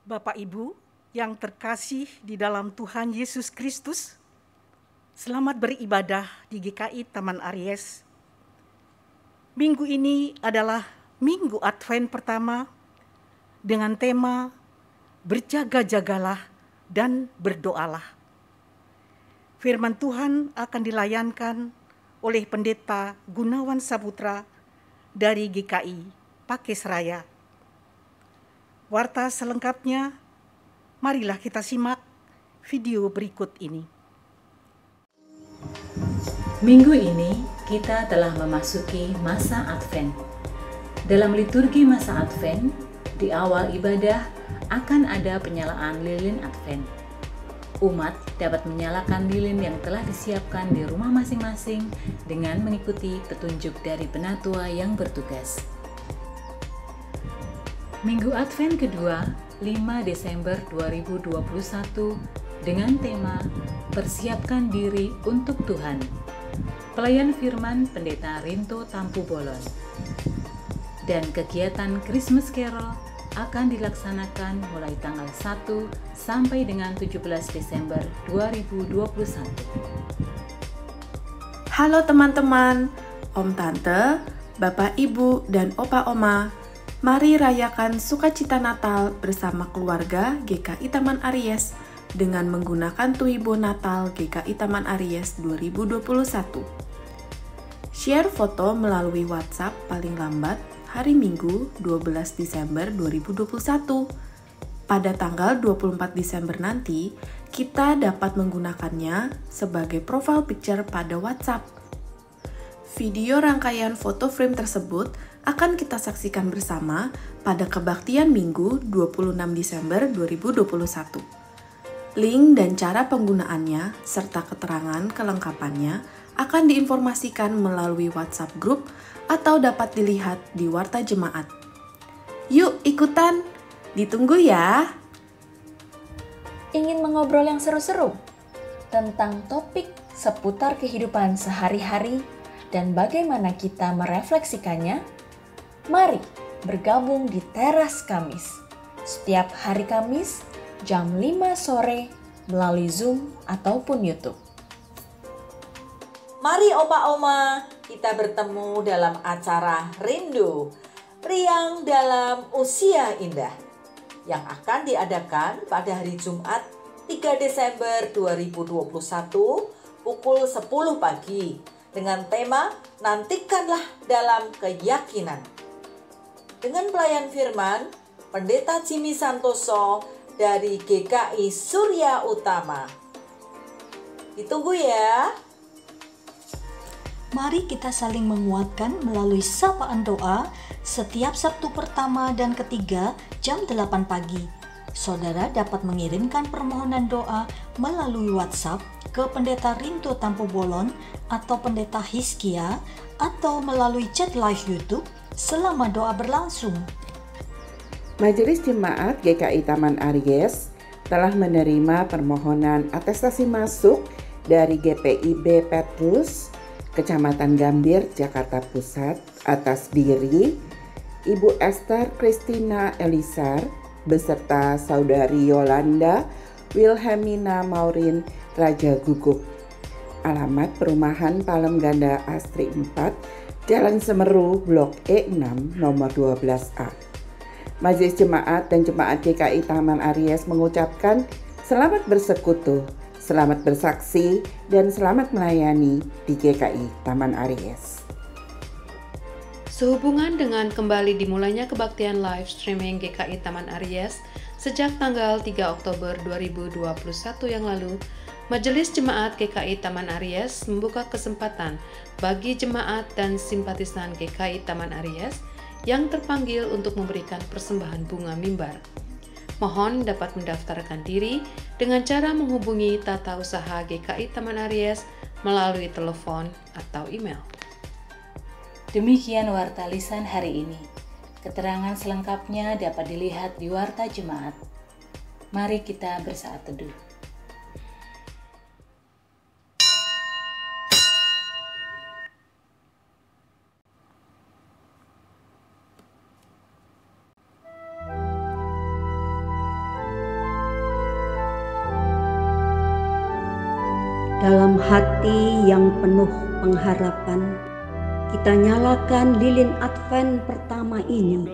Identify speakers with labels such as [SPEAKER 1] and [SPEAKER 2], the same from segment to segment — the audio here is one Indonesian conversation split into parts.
[SPEAKER 1] Bapak Ibu yang terkasih di dalam Tuhan Yesus Kristus, selamat beribadah di GKI Taman Aries. Minggu ini adalah Minggu Advent pertama dengan tema Berjaga-jagalah dan berdoalah. Firman Tuhan akan dilayankan oleh Pendeta Gunawan Saputra dari GKI Pakisraya. Warta selengkapnya, marilah kita simak video berikut ini.
[SPEAKER 2] Minggu ini kita telah memasuki masa Advent. Dalam liturgi masa Advent, di awal ibadah akan ada penyalaan lilin Advent. Umat dapat menyalakan lilin yang telah disiapkan di rumah masing-masing dengan mengikuti petunjuk dari penatua yang bertugas. Minggu Advent kedua, 5 Desember 2021, dengan tema Persiapkan Diri untuk Tuhan. Pelayan Firman Pendeta Rinto Tampu Bolon. dan kegiatan Christmas Carol akan dilaksanakan mulai tanggal 1 sampai dengan 17 Desember 2021.
[SPEAKER 3] Halo teman-teman, Om Tante, Bapak Ibu, dan Opa Oma. Mari rayakan sukacita Natal bersama keluarga GKI Taman Aries dengan menggunakan Tuibo Natal GKI Taman Aries 2021. Share foto melalui WhatsApp paling lambat hari Minggu 12 Desember 2021. Pada tanggal 24 Desember nanti, kita dapat menggunakannya sebagai profile picture pada WhatsApp. Video rangkaian foto frame tersebut akan kita saksikan bersama pada kebaktian Minggu 26 Desember 2021. Link dan cara penggunaannya serta keterangan kelengkapannya akan diinformasikan melalui WhatsApp grup atau dapat dilihat di Warta Jemaat. Yuk ikutan, ditunggu ya!
[SPEAKER 4] Ingin mengobrol yang seru-seru tentang topik seputar kehidupan sehari-hari dan bagaimana kita merefleksikannya? Mari bergabung di Teras Kamis setiap hari Kamis jam 5 sore melalui Zoom ataupun YouTube.
[SPEAKER 5] Mari Opa Oma, kita bertemu dalam acara Rindu, Riang dalam Usia Indah yang akan diadakan pada hari Jumat 3 Desember 2021 pukul 10 pagi dengan tema Nantikanlah dalam Keyakinan. Dengan pelayan firman, Pendeta Jimmy Santoso dari GKI Surya Utama. Ditunggu ya.
[SPEAKER 6] Mari kita saling menguatkan melalui sapaan doa setiap Sabtu pertama dan ketiga jam 8 pagi. Saudara dapat mengirimkan permohonan doa melalui WhatsApp ke Pendeta Rinto Tampu Bolon atau Pendeta Hizkia atau melalui chat live YouTube selama doa berlangsung.
[SPEAKER 7] Majelis Jemaat GKI Taman Aries telah menerima permohonan atestasi masuk dari GPIB Petrus, Kecamatan Gambir, Jakarta Pusat atas diri Ibu Esther Christina Elisar beserta Saudari Yolanda Wilhelmina Maurin Raja Gugup. Alamat Perumahan Palem Ganda Astri 4, Jalan Semeru, Blok E6, nomor 12A. Majelis Jemaat dan Jemaat GKI Taman Aries mengucapkan selamat bersekutu, selamat bersaksi, dan selamat melayani di GKI Taman Aries.
[SPEAKER 8] Sehubungan dengan kembali dimulainya kebaktian live streaming GKI Taman Aries sejak tanggal 3 Oktober 2021 yang lalu, Majelis Jemaat GKI Taman Aries membuka kesempatan bagi jemaat dan simpatisan GKI Taman Aries yang terpanggil untuk memberikan persembahan bunga mimbar. Mohon dapat mendaftarkan diri dengan cara menghubungi Tata Usaha GKI Taman Aries melalui telepon atau email.
[SPEAKER 2] Demikian warta lisan hari ini. Keterangan selengkapnya dapat dilihat di Warta Jemaat. Mari kita bersaat teduh.
[SPEAKER 9] Dalam hati yang penuh pengharapan, kita nyalakan lilin Advent pertama ini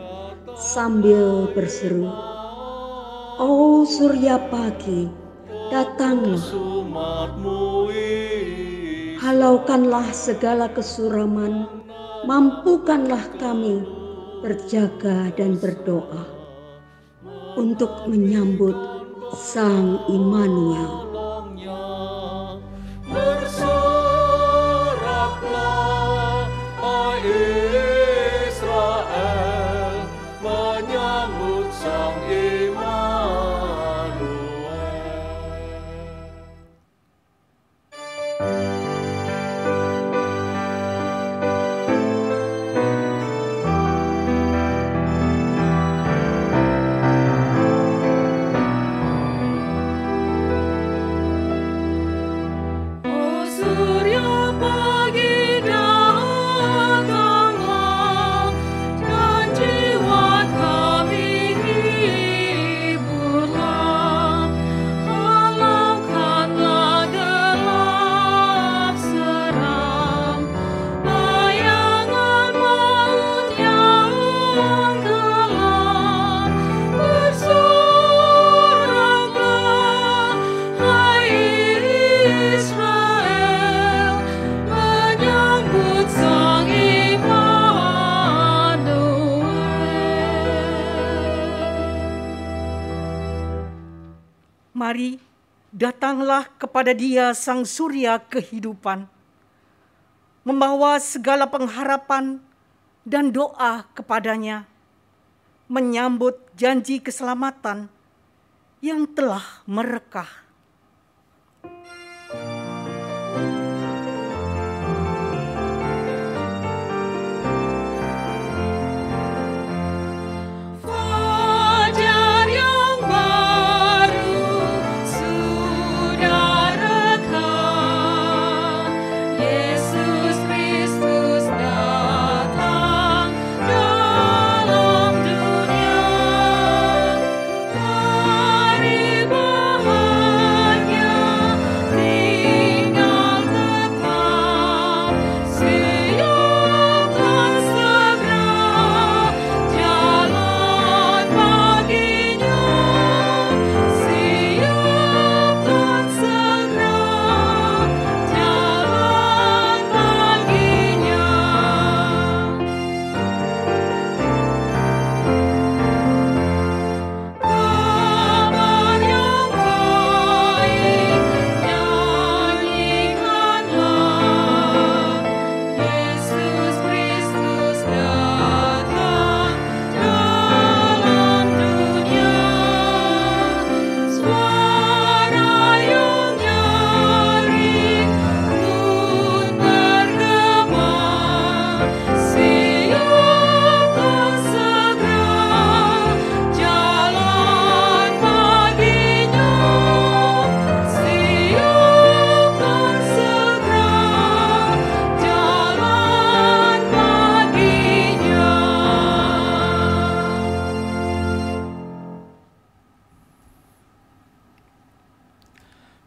[SPEAKER 9] sambil berseru, "Oh surya pagi, datanglah. Halaukanlah segala kesuraman, mampukanlah kami berjaga dan berdoa untuk menyambut Sang Immanuel."
[SPEAKER 1] Mari, datanglah kepada Dia Sang Surya kehidupan, membawa segala pengharapan dan doa kepadanya, menyambut janji keselamatan yang telah merekah.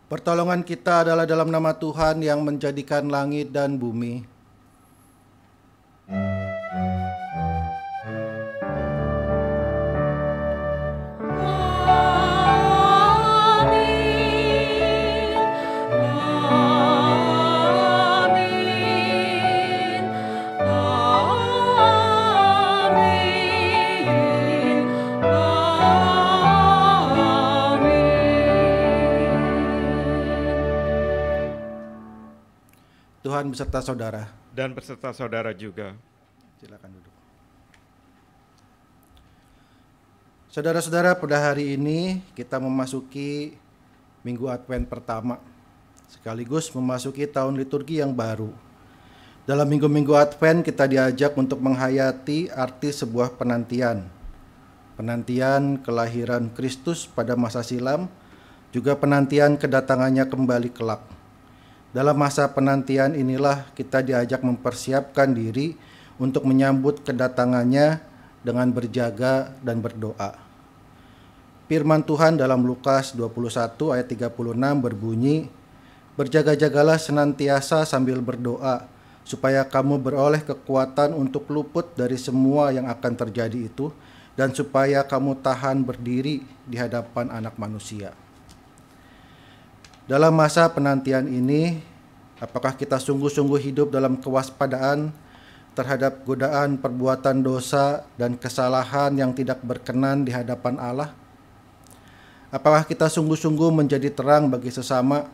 [SPEAKER 10] Pertolongan kita adalah dalam nama Tuhan yang menjadikan langit dan bumi. Tuhan beserta saudara.
[SPEAKER 11] Dan beserta saudara juga.
[SPEAKER 10] Silakan duduk. Saudara-saudara, pada hari ini kita memasuki Minggu Advent pertama, sekaligus memasuki tahun liturgi yang baru. Dalam minggu-minggu Advent kita diajak untuk menghayati arti sebuah penantian. Penantian kelahiran Kristus pada masa silam, juga penantian kedatangannya kembali kelak. Dalam masa penantian inilah kita diajak mempersiapkan diri untuk menyambut kedatangannya dengan berjaga dan berdoa. Firman Tuhan dalam Lukas 21 ayat 36 berbunyi, "Berjaga-jagalah senantiasa sambil berdoa, supaya kamu beroleh kekuatan untuk luput dari semua yang akan terjadi itu, dan supaya kamu tahan berdiri di hadapan Anak Manusia." Dalam masa penantian ini, apakah kita sungguh-sungguh hidup dalam kewaspadaan terhadap godaan perbuatan dosa dan kesalahan yang tidak berkenan di hadapan Allah? Apakah kita sungguh-sungguh menjadi terang bagi sesama,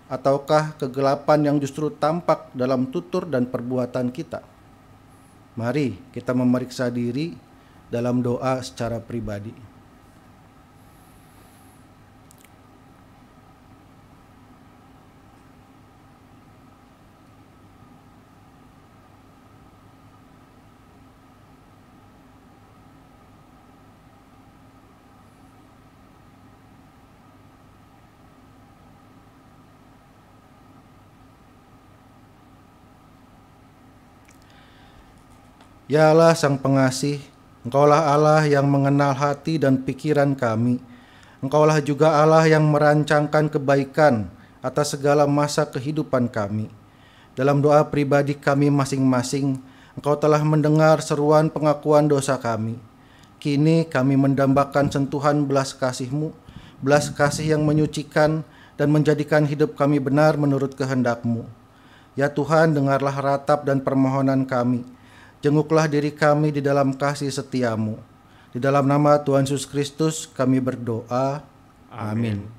[SPEAKER 10] ataukah kegelapan yang justru tampak dalam tutur dan perbuatan kita? Mari kita memeriksa diri dalam doa secara pribadi. Ya Allah Sang Pengasih, Engkaulah Allah yang mengenal hati dan pikiran kami. Engkaulah juga Allah yang merancangkan kebaikan atas segala masa kehidupan kami. Dalam doa pribadi kami masing-masing, Engkau telah mendengar seruan pengakuan dosa kami. Kini kami mendambakan sentuhan belas kasih-Mu, belas kasih yang menyucikan dan menjadikan hidup kami benar menurut kehendak-Mu. Ya Tuhan, dengarlah ratap dan permohonan kami. Jenguklah diri kami di dalam kasih setia-Mu. Di dalam nama Tuhan Yesus Kristus kami berdoa. Amin.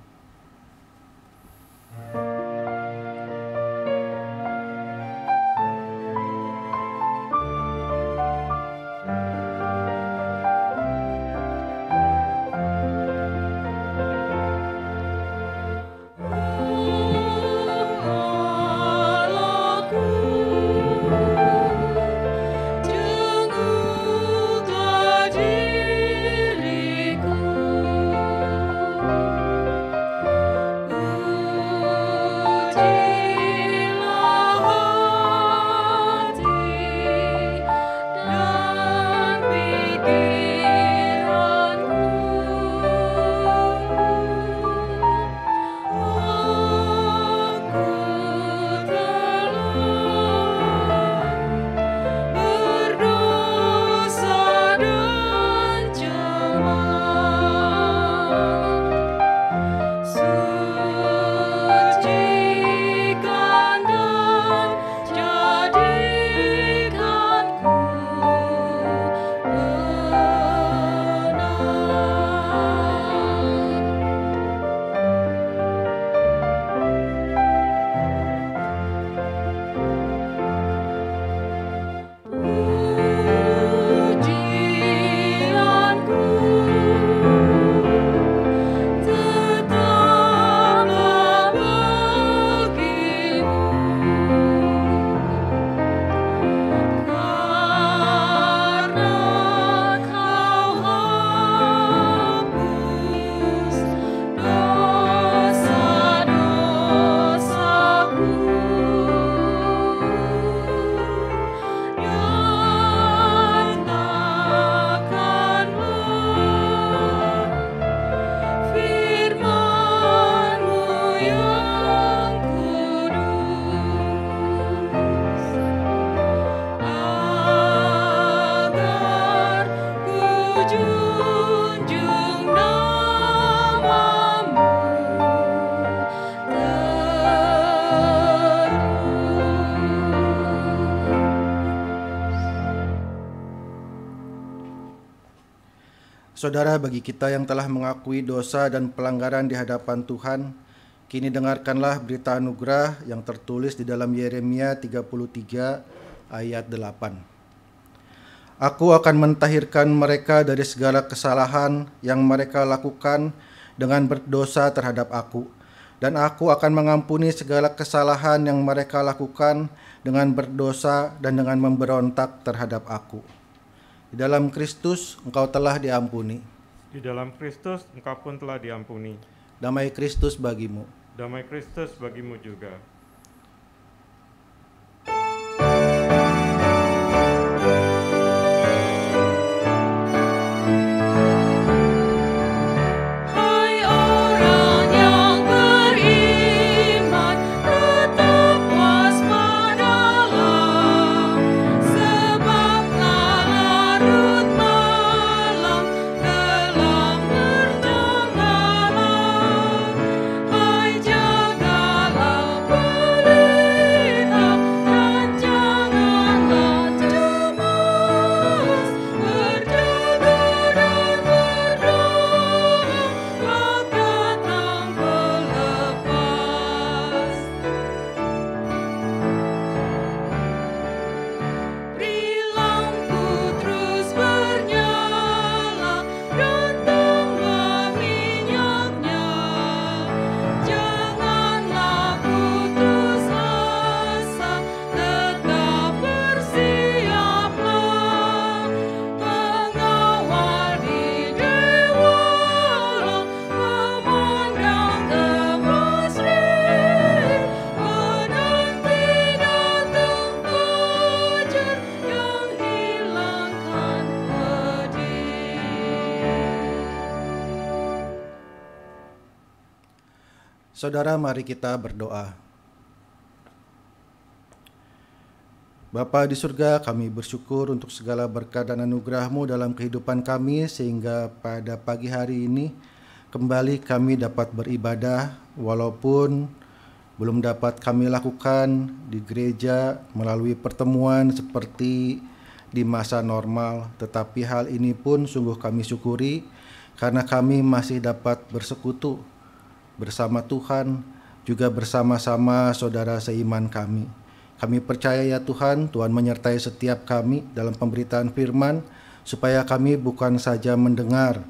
[SPEAKER 10] Saudara, bagi kita yang telah mengakui dosa dan pelanggaran di hadapan Tuhan, kini dengarkanlah berita anugerah yang tertulis di dalam Yeremia 33 ayat 8. Aku akan mentahirkan mereka dari segala kesalahan yang mereka lakukan dengan berdosa terhadap aku, dan aku akan mengampuni segala kesalahan yang mereka lakukan dengan berdosa dan dengan memberontak terhadap aku. Di dalam Kristus engkau telah diampuni.
[SPEAKER 11] Di dalam Kristus engkau pun telah diampuni.
[SPEAKER 10] Damai Kristus bagimu.
[SPEAKER 11] Damai Kristus bagimu juga.
[SPEAKER 10] Saudara, mari kita berdoa. Bapa di surga, kami bersyukur untuk segala berkat dan anugerah-Mu dalam kehidupan kami, sehingga pada pagi hari ini kembali kami dapat beribadah, walaupun belum dapat kami lakukan di gereja melalui pertemuan seperti di masa normal, tetapi hal ini pun sungguh kami syukuri karena kami masih dapat bersekutu bersama Tuhan, juga bersama-sama saudara seiman kami. Kami percaya ya Tuhan, Tuhan menyertai setiap kami dalam pemberitaan firman, supaya kami bukan saja mendengar,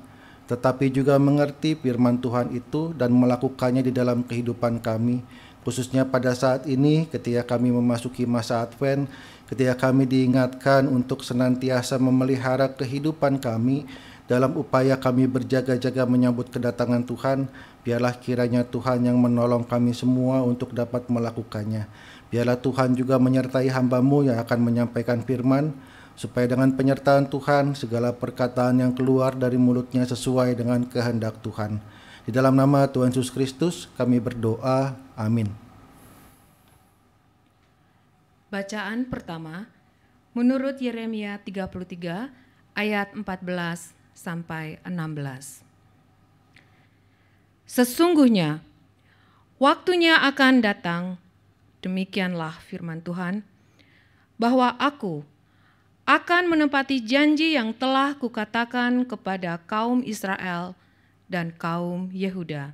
[SPEAKER 10] tetapi juga mengerti firman Tuhan itu dan melakukannya di dalam kehidupan kami, khususnya pada saat ini ketika kami memasuki masa Advent, ketika kami diingatkan untuk senantiasa memelihara kehidupan kami dalam upaya kami berjaga-jaga menyambut kedatangan Tuhan. Biarlah kiranya Tuhan yang menolong kami semua untuk dapat melakukannya. Biarlah Tuhan juga menyertai hamba-Mu yang akan menyampaikan firman, supaya dengan penyertaan Tuhan segala perkataan yang keluar dari mulutnya sesuai dengan kehendak Tuhan. Di dalam nama Tuhan Yesus Kristus kami berdoa, amin.
[SPEAKER 8] Bacaan pertama menurut Yeremia 33 ayat 14 sampai 16. Sesungguhnya waktunya akan datang, demikianlah firman Tuhan, bahwa aku akan menepati janji yang telah kukatakan kepada kaum Israel dan kaum Yehuda.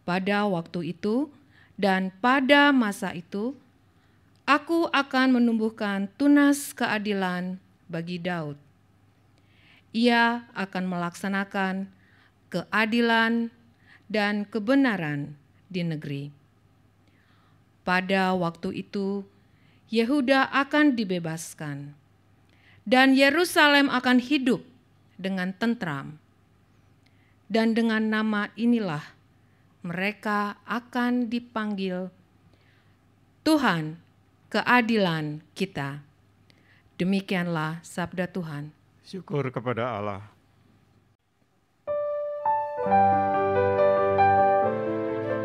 [SPEAKER 8] Pada waktu itu dan pada masa itu, aku akan menumbuhkan tunas keadilan bagi Daud. Ia akan melaksanakan keadilan dan kebenaran di negeri. Pada waktu itu, Yehuda akan dibebaskan, dan Yerusalem akan hidup dengan tentram. Dan dengan nama inilah mereka akan dipanggil Tuhan keadilan kita. Demikianlah sabda Tuhan.
[SPEAKER 11] Syukur kepada Allah.
[SPEAKER 12] Pada Tuhan.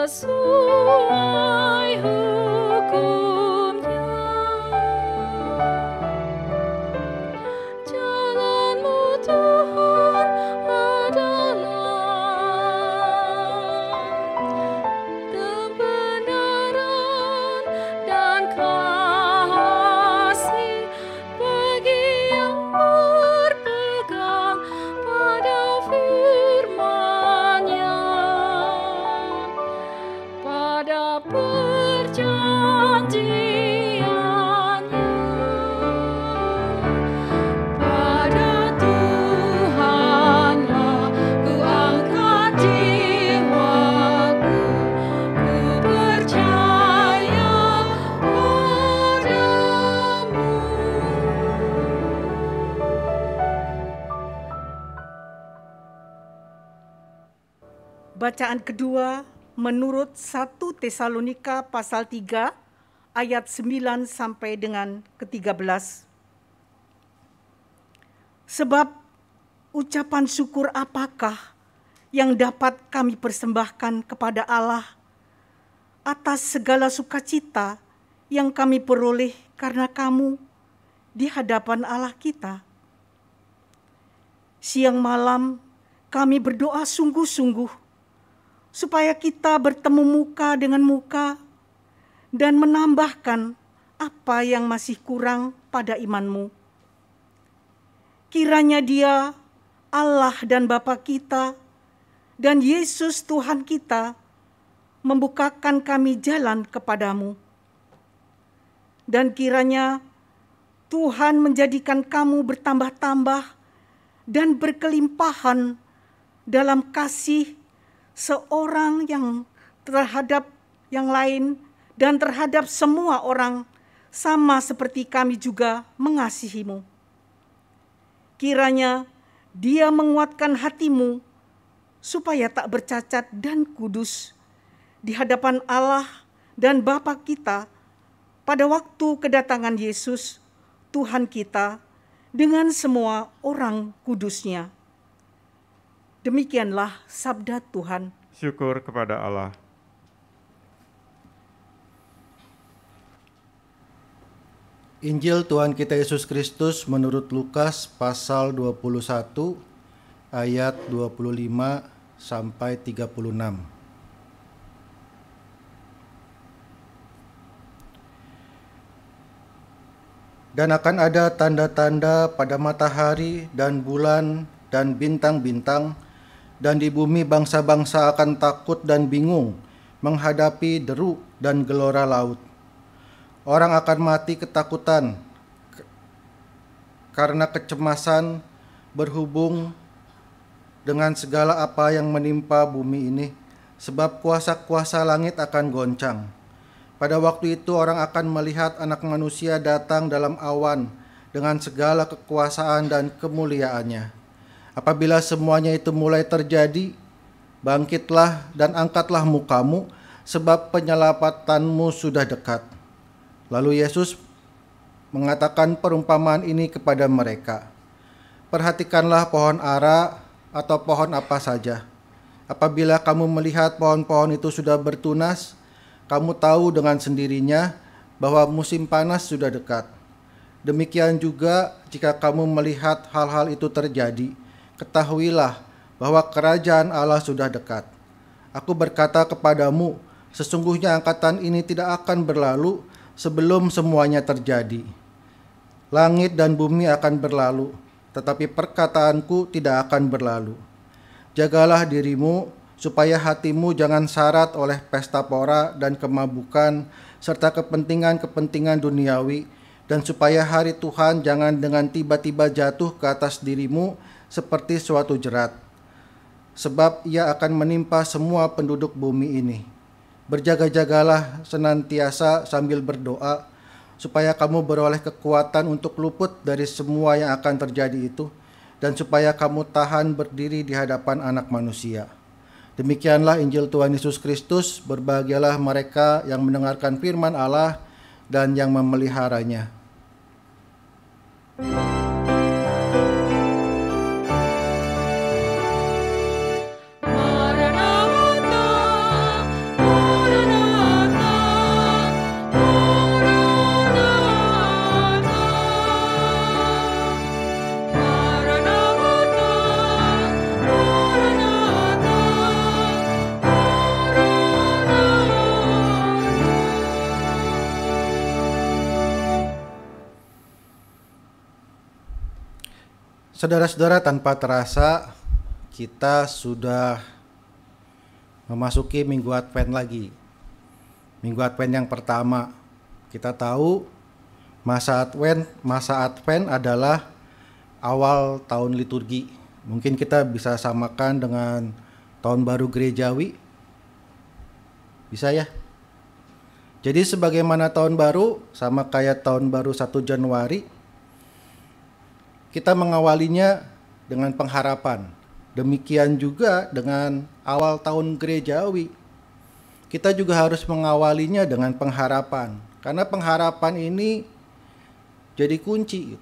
[SPEAKER 12] sesuai hukumnya. Jalan-Mu Tuhan adalah kebenaran dan kasih bagi yang berpegang pada firman-Nya, pada perjanjian-Nya. Pada Tuhanlah ku angkat jiwaku, ku percaya padamu.
[SPEAKER 1] Bacaan kedua menurut 1 Tesalonika pasal 3 ayat 9 sampai dengan ke-13. Sebab ucapan syukur apakah yang dapat kami persembahkan kepada Allah atas segala sukacita yang kami peroleh karena kamu di hadapan Allah kita? Siang malam kami berdoa sungguh-sungguh supaya kita bertemu muka dengan muka dan menambahkan apa yang masih kurang pada imanmu. Kiranya Dia, Allah dan Bapa kita, dan Yesus Tuhan kita, membukakan kami jalan kepadamu. Dan kiranya Tuhan menjadikan kamu bertambah-tambah dan berkelimpahan dalam kasih seorang yang terhadap yang lain dan terhadap semua orang, sama seperti kami juga mengasihimu. Kiranya Dia menguatkan hatimu supaya tak bercacat dan kudus di hadapan Allah dan Bapa kita pada waktu kedatangan Yesus Tuhan kita dengan semua orang kudus-Nya. Demikianlah sabda Tuhan.
[SPEAKER 11] Syukur kepada Allah.
[SPEAKER 10] Injil Tuhan kita Yesus Kristus menurut Lukas pasal 21 ayat 25 sampai 36. Dan akan ada tanda-tanda pada matahari dan bulan dan bintang-bintang, dan di bumi bangsa-bangsa akan takut dan bingung menghadapi deru dan gelora laut. Orang akan mati ketakutan karena kecemasan berhubung dengan segala apa yang menimpa bumi ini, sebab kuasa-kuasa langit akan goncang. Pada waktu itu orang akan melihat Anak Manusia datang dalam awan dengan segala kekuasaan dan kemuliaannya. Apabila semuanya itu mulai terjadi, bangkitlah dan angkatlah mukamu, sebab penyelamatanmu sudah dekat. Lalu Yesus mengatakan perumpamaan ini kepada mereka. Perhatikanlah pohon ara atau pohon apa saja. Apabila kamu melihat pohon-pohon itu sudah bertunas, kamu tahu dengan sendirinya bahwa musim panas sudah dekat. Demikian juga jika kamu melihat hal-hal itu terjadi, ketahuilah bahwa kerajaan Allah sudah dekat. Aku berkata kepadamu, sesungguhnya angkatan ini tidak akan berlalu sebelum semuanya terjadi. Langit dan bumi akan berlalu, tetapi perkataanku tidak akan berlalu. Jagalah dirimu, supaya hatimu jangan syarat oleh pesta pora dan kemabukan, serta kepentingan-kepentingan duniawi, dan supaya hari Tuhan jangan dengan tiba-tiba jatuh ke atas dirimu seperti suatu jerat. Sebab ia akan menimpa semua penduduk bumi ini. Berjaga-jagalah senantiasa sambil berdoa, supaya kamu beroleh kekuatan untuk luput dari semua yang akan terjadi itu, dan supaya kamu tahan berdiri di hadapan Anak Manusia. Demikianlah Injil Tuhan Yesus Kristus. Berbahagialah mereka yang mendengarkan firman Allah dan yang memeliharanya.
[SPEAKER 12] Maranatha,
[SPEAKER 10] Saudara-saudara, tanpa terasa kita sudah memasuki Minggu Advent lagi. Minggu Advent yang pertama. Kita tahu masa Advent adalah awal tahun liturgi. Mungkin kita bisa samakan dengan tahun baru gerejawi. Bisa ya? Jadi sebagaimana tahun baru, sama kayak tahun baru 1 Januari, kita mengawalinya dengan pengharapan. Demikian juga dengan awal tahun gerejawi. Kita juga harus mengawalinya dengan pengharapan. Karena pengharapan ini jadi kunci.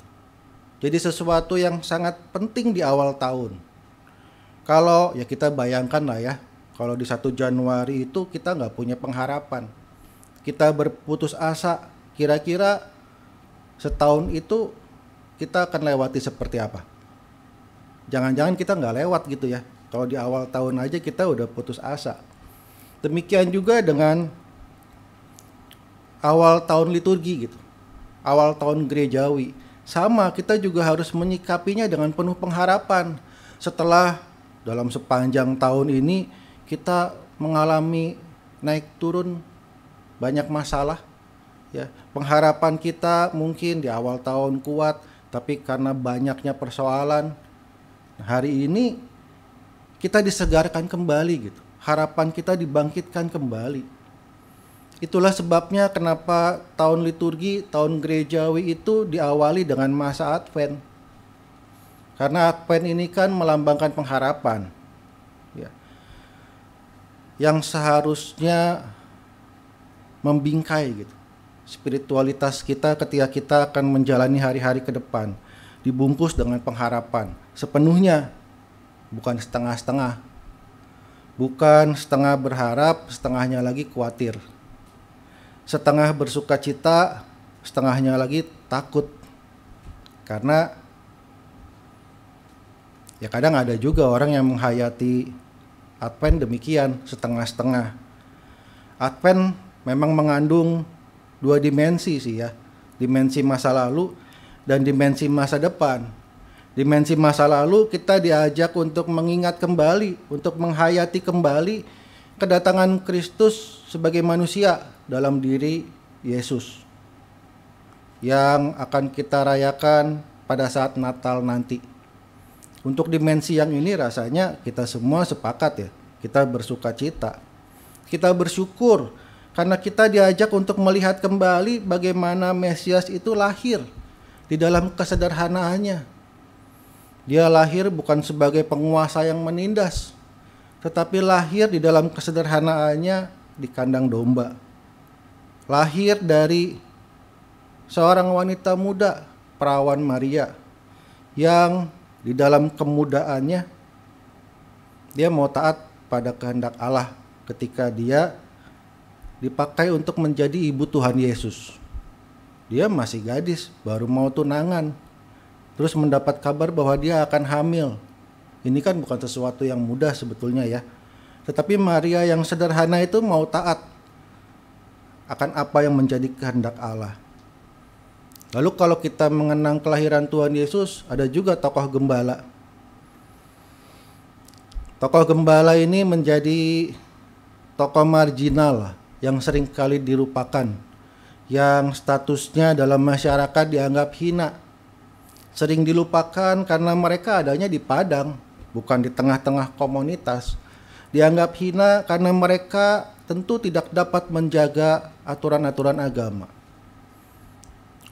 [SPEAKER 10] Jadi sesuatu yang sangat penting di awal tahun. Kalau ya kita bayangkan lah ya, kalau di 1 Januari itu kita nggak punya pengharapan. Kita berputus asa, kira-kira setahun itu kita akan lewati seperti apa? Jangan-jangan kita nggak lewat gitu ya. Kalau di awal tahun aja kita udah putus asa. Demikian juga dengan awal tahun liturgi gitu. Awal tahun gerejawi. Sama, kita juga harus menyikapinya dengan penuh pengharapan. Setelah dalam sepanjang tahun ini kita mengalami naik turun banyak masalah. Ya, pengharapan kita mungkin di awal tahun kuat, tapi karena banyaknya persoalan, hari ini kita disegarkan kembali gitu. Harapan kita dibangkitkan kembali. Itulah sebabnya kenapa tahun liturgi, tahun gerejawi itu diawali dengan masa Advent. Karena Advent ini kan melambangkan pengharapan. Ya. Yang seharusnya membingkai gitu. Spiritualitas kita ketika kita akan menjalani hari-hari ke depan dibungkus dengan pengharapan sepenuhnya, bukan setengah-setengah, bukan setengah berharap, setengahnya lagi khawatir, setengah bersuka cita, setengahnya lagi takut. Karena ya kadang ada juga orang yang menghayati Advent demikian, setengah-setengah. Advent memang mengandung dua dimensi sih ya, dimensi masa lalu dan dimensi masa depan. Dimensi masa lalu kita diajak untuk mengingat kembali, untuk menghayati kembali kedatangan Kristus sebagai manusia dalam diri Yesus yang akan kita rayakan pada saat Natal nanti. Untuk dimensi yang ini rasanya kita semua sepakat ya, kita bersuka cita, kita bersyukur karena kita diajak untuk melihat kembali bagaimana Mesias itu lahir di dalam kesederhanaannya. Dia lahir bukan sebagai penguasa yang menindas, tetapi lahir di dalam kesederhanaannya di kandang domba. Lahir dari seorang wanita muda, perawan Maria, yang di dalam kemudaannya dia mau taat pada kehendak Allah ketika dia dipakai untuk menjadi ibu Tuhan Yesus. Dia masih gadis, baru mau tunangan, terus mendapat kabar bahwa dia akan hamil. Ini kan bukan sesuatu yang mudah sebetulnya ya. Tetapi Maria yang sederhana itu mau taat akan apa yang menjadi kehendak Allah. Lalu kalau kita mengenang kelahiran Tuhan Yesus, ada juga tokoh gembala. Tokoh gembala ini menjadi tokoh marginal yang sering kali dilupakan, yang statusnya dalam masyarakat dianggap hina. Sering dilupakan karena mereka adanya di padang, bukan di tengah-tengah komunitas. Dianggap hina karena mereka tentu tidak dapat menjaga aturan-aturan agama.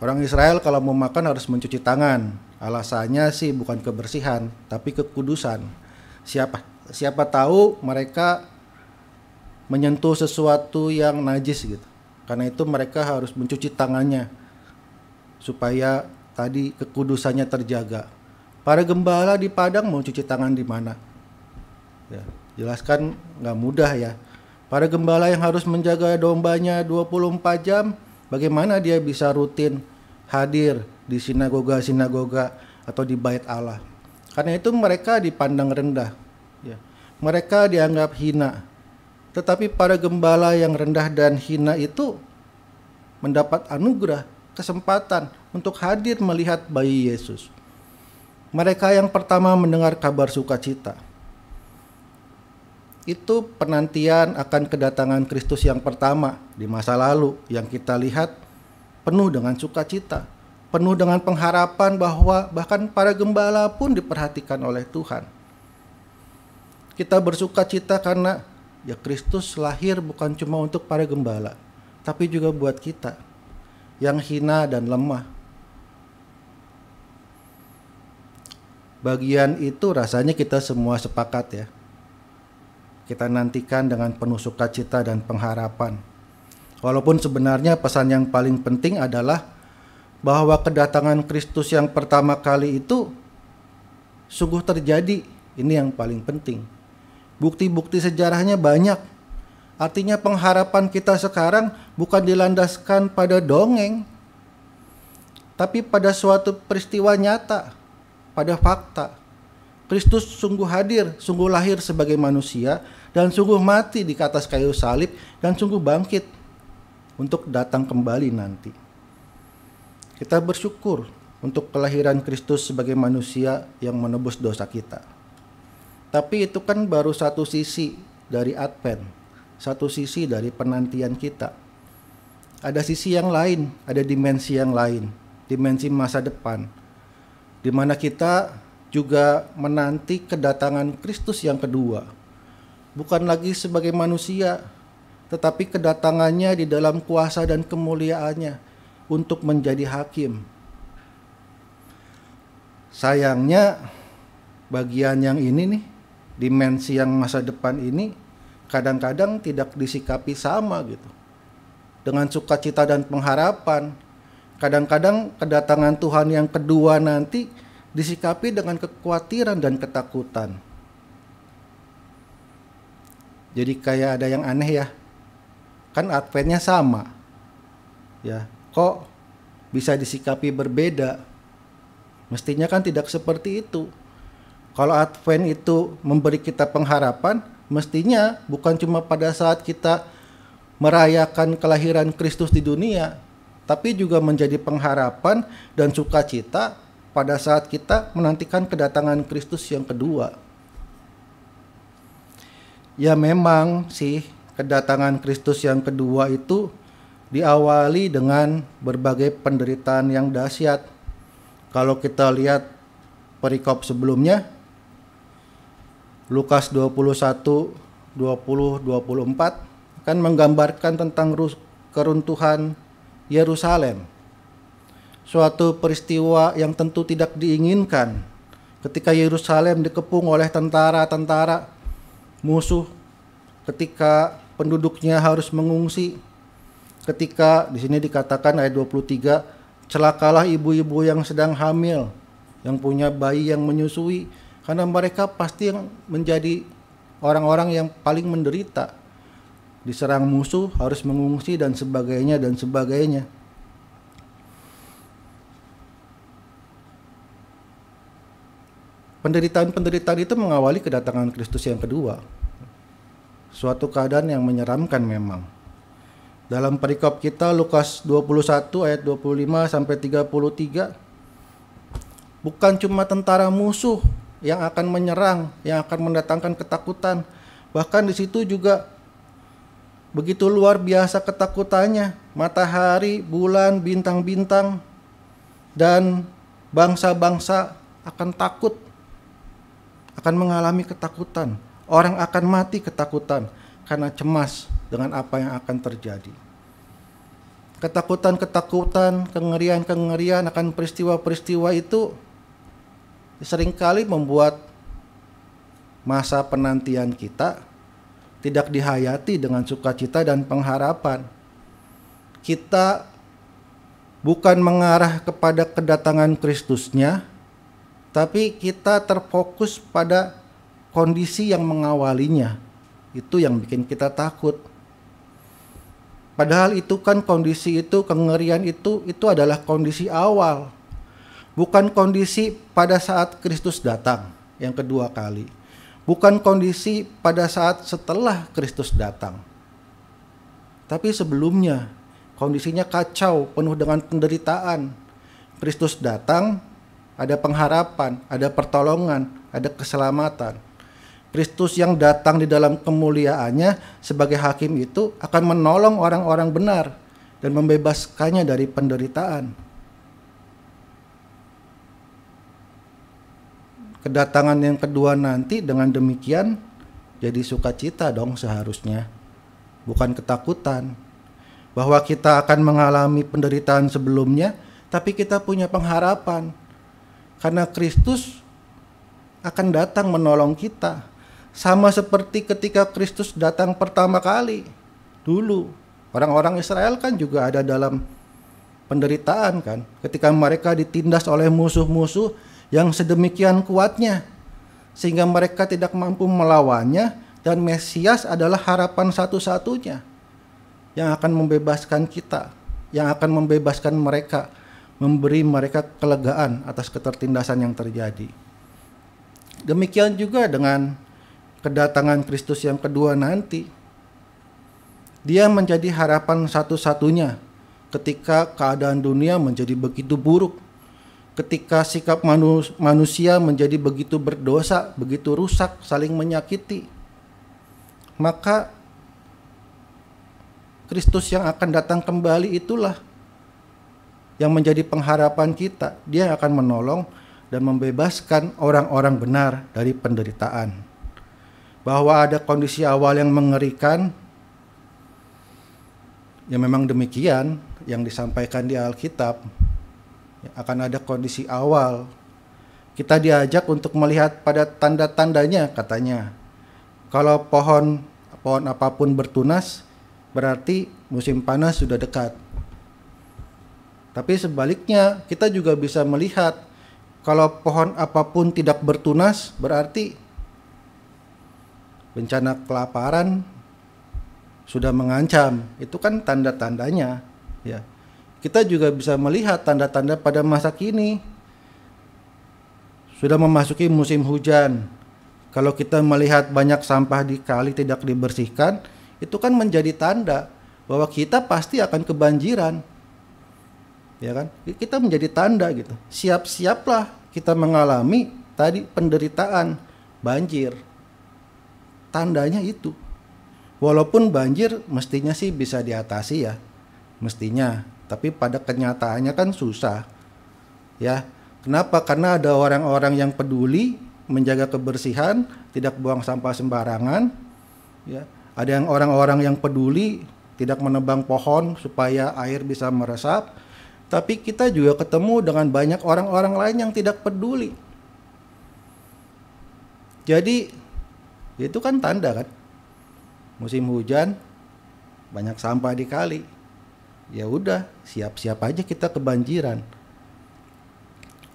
[SPEAKER 10] Orang Israel kalau mau makan harus mencuci tangan. Alasannya sih bukan kebersihan, tapi kekudusan. Siapa tahu mereka menyentuh sesuatu yang najis gitu. Karena itu mereka harus mencuci tangannya supaya tadi kekudusannya terjaga. Para gembala di padang mau cuci tangan di mana? Ya, jelaskan nggak mudah ya. Para gembala yang harus menjaga dombanya 24 jam, bagaimana dia bisa rutin hadir di sinagoga-sinagoga atau di bait Allah? Karena itu mereka dipandang rendah. Ya. Mereka dianggap hina. Tetapi para gembala yang rendah dan hina itu mendapat anugerah, kesempatan untuk hadir melihat bayi Yesus. Mereka yang pertama mendengar kabar sukacita. Itu penantian akan kedatangan Kristus yang pertama di masa lalu yang kita lihat penuh dengan sukacita, penuh dengan pengharapan bahwa bahkan para gembala pun diperhatikan oleh Tuhan. Kita bersukacita karena ya Kristus lahir bukan cuma untuk para gembala, tapi juga buat kita yang hina dan lemah. Bagian itu rasanya kita semua sepakat ya. Kita nantikan dengan penuh sukacita dan pengharapan. Walaupun sebenarnya pesan yang paling penting adalah bahwa kedatangan Kristus yang pertama kali itu sungguh terjadi. Ini yang paling penting. Bukti-bukti sejarahnya banyak. Artinya pengharapan kita sekarang bukan dilandaskan pada dongeng, tapi pada suatu peristiwa nyata, pada fakta. Kristus sungguh hadir, sungguh lahir sebagai manusia, dan sungguh mati di atas kayu salib, dan sungguh bangkit untuk datang kembali nanti. Kita bersyukur untuk kelahiran Kristus sebagai manusia yang menebus dosa kita. Tapi itu kan baru satu sisi dari Advent, satu sisi dari penantian kita. Ada sisi yang lain, ada dimensi yang lain, dimensi masa depan, di mana kita juga menanti kedatangan Kristus yang kedua. Bukan lagi sebagai manusia, tetapi kedatangannya di dalam kuasa dan kemuliaannya untuk menjadi hakim. Sayangnya bagian yang ini nih, dimensi yang masa depan ini kadang-kadang tidak disikapi sama gitu. Dengan sukacita dan pengharapan. Kadang-kadang kedatangan Tuhan yang kedua nanti disikapi dengan kekhawatiran dan ketakutan. Jadi kayak ada yang aneh ya. Kan Adventnya sama. Ya, kok bisa disikapi berbeda? Mestinya kan tidak seperti itu. Kalau Advent itu memberi kita pengharapan, mestinya bukan cuma pada saat kita merayakan kelahiran Kristus di dunia, tapi juga menjadi pengharapan dan sukacita pada saat kita menantikan kedatangan Kristus yang kedua. Ya memang sih kedatangan Kristus yang kedua itu diawali dengan berbagai penderitaan yang dahsyat. Kalau kita lihat perikop sebelumnya, Lukas 21, 20, 24 kan menggambarkan tentang keruntuhan Yerusalem. Suatu peristiwa yang tentu tidak diinginkan ketika Yerusalem dikepung oleh tentara-tentara musuh, ketika penduduknya harus mengungsi, ketika di sini dikatakan ayat 23, celakalah ibu-ibu yang sedang hamil, yang punya bayi yang menyusui, karena mereka pasti yang menjadi orang-orang yang paling menderita, diserang musuh, harus mengungsi dan sebagainya dan sebagainya. Penderitaan-penderitaan itu mengawali kedatangan Kristus yang kedua. Suatu keadaan yang menyeramkan memang. Dalam perikop kita Lukas 21 ayat 25 sampai 33, bukan cuma tentara musuh yang akan menyerang, yang akan mendatangkan ketakutan. Bahkan di situ juga begitu luar biasa ketakutannya. Matahari, bulan, bintang-bintang, dan bangsa-bangsa akan takut, akan mengalami ketakutan. Orang akan mati ketakutan karena cemas dengan apa yang akan terjadi. Ketakutan-ketakutan, kengerian-kengerian akan peristiwa-peristiwa itu seringkali membuat masa penantian kita tidak dihayati dengan sukacita dan pengharapan. Kita bukan mengarah kepada kedatangan Kristusnya, tapi kita terfokus pada kondisi yang mengawalinya. Itu yang bikin kita takut. Padahal itu kan kondisi itu, kengerian itu adalah kondisi awal. Bukan kondisi pada saat Kristus datang yang kedua kali. Bukan kondisi pada saat setelah Kristus datang. Tapi sebelumnya, kondisinya kacau, penuh dengan penderitaan. Kristus datang, ada pengharapan, ada pertolongan, ada keselamatan. Kristus yang datang di dalam kemuliaannya sebagai hakim itu akan menolong orang-orang benar dan membebaskannya dari penderitaan. Kedatangan yang kedua nanti dengan demikian jadi sukacita dong seharusnya, bukan ketakutan. Bahwa kita akan mengalami penderitaan sebelumnya, tapi kita punya pengharapan. Karena Kristus akan datang menolong kita. Sama seperti ketika Kristus datang pertama kali. Dulu, orang-orang Israel kan juga ada dalam penderitaan kan. Ketika mereka ditindas oleh musuh-musuh yang sedemikian kuatnya. Sehingga mereka tidak mampu melawannya, dan Mesias adalah harapan satu-satunya yang akan membebaskan kita, yang akan membebaskan mereka, memberi mereka kelegaan atas ketertindasan yang terjadi. Demikian juga dengan kedatangan Kristus yang kedua nanti. Dia menjadi harapan satu-satunya ketika keadaan dunia menjadi begitu buruk, ketika sikap manusia menjadi begitu berdosa, begitu rusak, saling menyakiti. Maka Kristus yang akan datang kembali itulah yang menjadi pengharapan kita. Dia akan menolong dan membebaskan orang-orang benar dari penderitaan. Bahwa ada kondisi awal yang mengerikan, ya memang demikian yang disampaikan di Alkitab. Akan ada kondisi awal. Kita diajak untuk melihat pada tanda-tandanya katanya. Kalau pohon apapun bertunas, berarti musim panas sudah dekat. Tapi sebaliknya, kita juga bisa melihat kalau pohon apapun tidak bertunas, berarti bencana kelaparan sudah mengancam. Itu kan tanda-tandanya, ya. Kita juga bisa melihat tanda-tanda pada masa kini. Sudah memasuki musim hujan. Kalau kita melihat banyak sampah di kali tidak dibersihkan, itu kan menjadi tanda bahwa kita pasti akan kebanjiran. Ya kan? Kita menjadi tanda gitu. Siap-siaplah kita mengalami tadi penderitaan, banjir. Tandanya itu. Walaupun banjir mestinya sih bisa diatasi ya. Mestinya, tapi pada kenyataannya kan susah. Ya. Kenapa? Karena ada orang-orang yang peduli menjaga kebersihan, tidak buang sampah sembarangan. Ya. Ada yang orang-orang yang peduli tidak menebang pohon supaya air bisa meresap. Tapi kita juga ketemu dengan banyak orang-orang lain yang tidak peduli. Jadi itu kan tanda kan. Musim hujan banyak sampah di kali. Ya udah, siap-siap aja kita kebanjiran.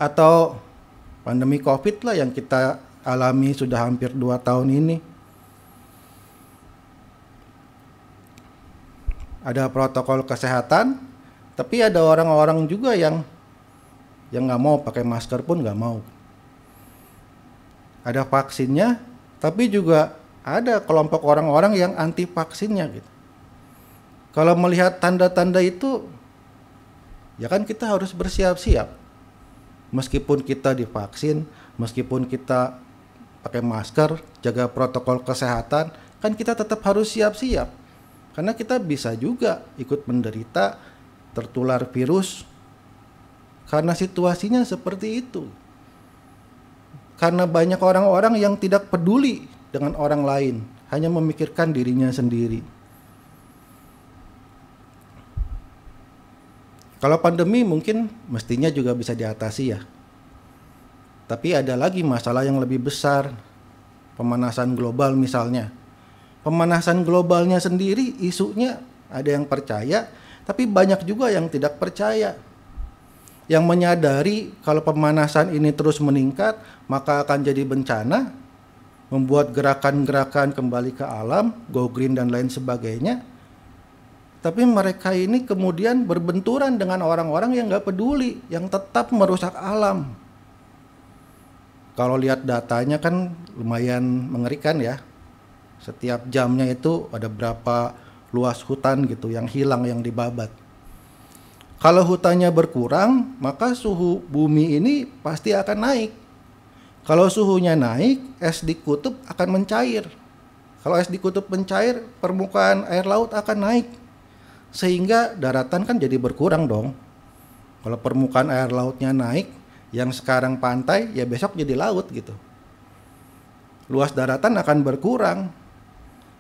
[SPEAKER 10] Atau pandemi Covid lah yang kita alami sudah hampir 2 tahun ini. Ada protokol kesehatan, tapi ada orang-orang juga yang nggak mau pakai masker pun nggak mau. Ada vaksinnya, tapi juga ada kelompok orang-orang yang anti vaksinnya gitu. Kalau melihat tanda-tanda itu, ya kan kita harus bersiap-siap. Meskipun kita divaksin, meskipun kita pakai masker, jaga protokol kesehatan, kan kita tetap harus siap-siap. Karena kita bisa juga ikut menderita, tertular virus, karena situasinya seperti itu. Karena banyak orang-orang yang tidak peduli dengan orang lain, hanya memikirkan dirinya sendiri. Kalau pandemi mungkin mestinya juga bisa diatasi ya. Tapi ada lagi masalah yang lebih besar. Pemanasan global misalnya. Pemanasan globalnya sendiri isunya ada yang percaya, tapi banyak juga yang tidak percaya. Yang menyadari kalau pemanasan ini terus meningkat, maka akan jadi bencana, membuat gerakan-gerakan kembali ke alam, go green dan lain sebagainya. Tapi mereka ini kemudian berbenturan dengan orang-orang yang nggak peduli, yang tetap merusak alam. Kalau lihat datanya kan lumayan mengerikan ya. Setiap jamnya itu ada berapa luas hutan gitu yang hilang, yang dibabat. Kalau hutannya berkurang, maka suhu bumi ini pasti akan naik. Kalau suhunya naik, es di kutub akan mencair. Kalau es di kutub mencair, permukaan air laut akan naik. Sehingga daratan kan jadi berkurang dong. Kalau permukaan air lautnya naik, yang sekarang pantai, ya besok jadi laut gitu. Luas daratan akan berkurang.